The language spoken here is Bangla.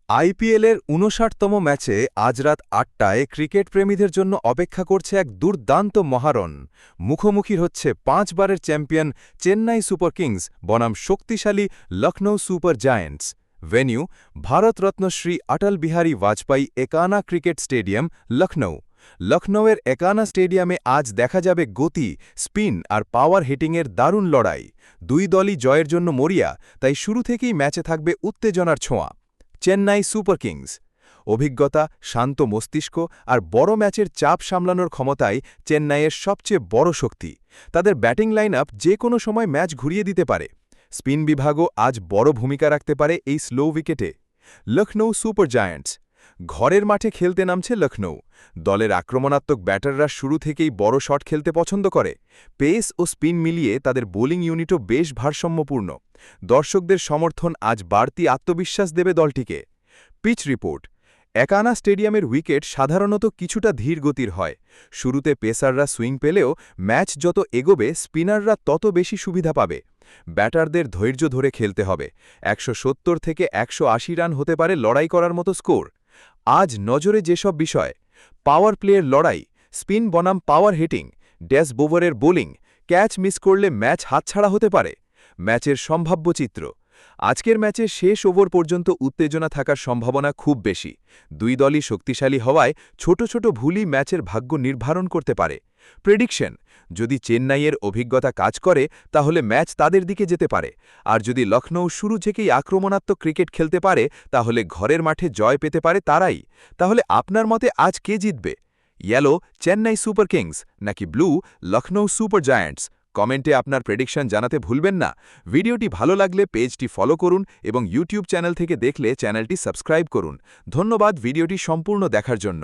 আইপিএলের ৫৯তম ম্যাচে আজ রাত ৮টায় ক্রিকেট প্রেমীদের জন্য অপেক্ষা করছে এক দুর্দান্ত মহারণ। মুখোমুখি হচ্ছে ৫ বারের চ্যাম্পিয়ন চেন্নাই সুপার কিংস বনাম শক্তিশালী Lucknow super giants. Venue Bharat Ratna Shri Atal Bihari Vajpayee Ekana cricket stadium, Lucknow. লখনৌয়ের একানা স্টেডিয়ামে আজ দেখা যাবে গতি, স্পিন আর পাওয়ার হিটিংয়ের দারুণ লড়াই। দুই দলই জয়ের জন্য মরিয়া, তাই শুরু থেকেই ম্যাচে থাকবে উত্তেজনার ছোঁয়া। চেন্নাই সুপার কিংস অভিজ্ঞতা, শান্ত মস্তিষ্ক আর বড় ম্যাচের চাপ সামলানোর ক্ষমতায় চেন্নাইয়ের সবচেয়ে বড় শক্তি। তাদের ব্যাটিং লাইন আপ যে কোনো সময় ম্যাচ ঘুরিয়ে দিতে পারে। স্পিন বিভাগও আজ বড় ভূমিকা রাখতে পারে এই স্লো উইকেটে। লখনৌ সুপার জায়ান্টস ঘরের মাঠে খেলতে নামছে লখনৌ। দলের আক্রমণাত্মক ব্যাটাররা শুরু থেকেই বড় শট খেলতে পছন্দ করে। পেস ও স্পিন মিলিয়ে তাদের বোলিং ইউনিটও বেশ ভারসাম্যপূর্ণ। দর্শকদের সমর্থন আজ বাড়তি আত্মবিশ্বাস দেবে দলটিকে। পিচ রিপোর্ট: একানা স্টেডিয়ামের উইকেট সাধারণত কিছুটা ধীর গতির হয়। শুরুতে পেসাররা সুইং পেলেও ম্যাচ যত এগোবে স্পিনাররা তত বেশি সুবিধা পাবে। ব্যাটারদের ধৈর্য ধরে খেলতে হবে। ১৭০ থেকে ১৮০ রান হতে পারে লড়াই করার মতো স্কোর। আজ নজরে যেসব বিষয়: পাওয়ার প্লেয়ের লড়াই, স্পিন বনাম পাওয়ার হিটিং, ড্যাশ বোভারের বোলিং, ক্যাচ মিস করলে ম্যাচ হাতছাড়া হতে পারে। ম্যাচের সম্ভাব্য চিত্র: আজকের ম্যাচে শেষ ওভার পর্যন্ত উত্তেজনা থাকার সম্ভাবনা খুব বেশি। দুই দলই শক্তিশালী হওয়ায় ছোট ছোট ভুলই ম্যাচের ভাগ্য নির্ধারণ করতে পারে। প্রেডিকশন: যদি চেন্নাইয়ের অভিজ্ঞতা কাজ করে তাহলে ম্যাচ তাদের দিকে যেতে পারে, আর যদি লখনৌ শুরু থেকেই আক্রমণাত্মক ক্রিকেট খেলতে পারে তাহলে ঘরের মাঠে জয় পেতে পারে তারাই। তাহলে আপনার মতে আজ কে জিতবে? ইয়েলো চেন্নাই সুপার কিংস নাকি ব্লু লখনৌ সুপার জায়ান্টস? কমেন্টে আপনার প্রেডিকশন জানাতে ভুলবেন না। ভিডিওটি ভালো লাগলে পেজটি ফলো করুন এবং ইউটিউব চ্যানেল থেকে দেখলে চ্যানেলটি সাবস্ক্রাইব করুন। ধন্যবাদ ভিডিওটি সম্পূর্ণ দেখার জন্য।